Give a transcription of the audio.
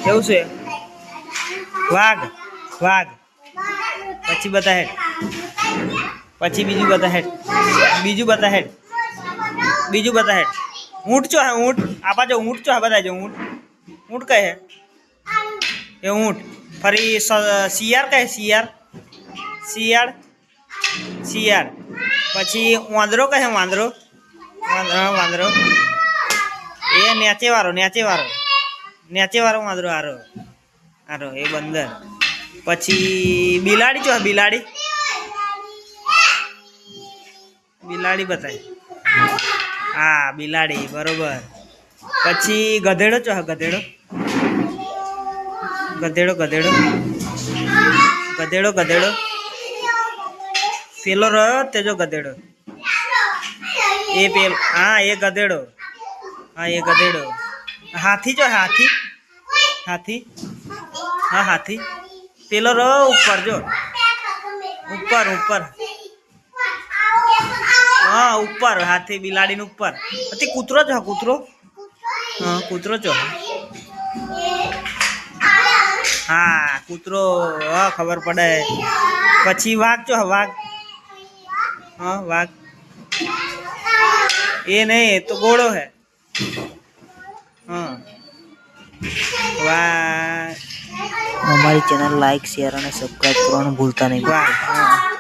કેવું છે? વાઘ વાઘ. પછી બતા હેડ. પછી બીજું બતા હેડ. બીજું બતા હેડ. બીજું બતા હેડ. ઊંટ ચો હે ઊંટ. આપા જો ઊંટ ચો હે બતા જો ઊંટ. ઊંટ કહે હે એ ઊંટ. ફરી શિયાળ કહે શિયાળ. શિયાળ શિયાળ. પછી વાંદરો કહે વાંદરો. વાંદરો એ નેચે વાળો નેચે વાળો. નેચે વાળો વાંદરો હારો હારો એ બંદર. પછી બિલાડી ચો બિલાડી. બિલાડી બતાય. હા બિલાડી બરોબર. પછી ગધેડો ચો ગધેડો. ગધેડો ગધેડો ગધેડો ગધેડો. પેલો રહ્યો તેજો ગધેડો. એ પેલ હા એ ગધેડો. હા એ ગધેડો. હાથી જો હાથી. હાથી હા હાથી. પેલો રહ્યો ઉપર જો. ઉપર ઉપર હા ઉપર હાથી બિલાડીને ઉપર. પછી કૂતરો છો કૂતરો. હા કૂતરો છો. હા કૂતરો હા ખબર પડે. પછી વાઘ ચો વાઘ. હા વાઘ એ નહીં તો ઘોડો હે. હા વાઘ. અમારી ચેનલ લાઈક શેર અને સબસ્ક્રાઈબ કરવાનું ભૂલતા નહીં. વાઘ હા.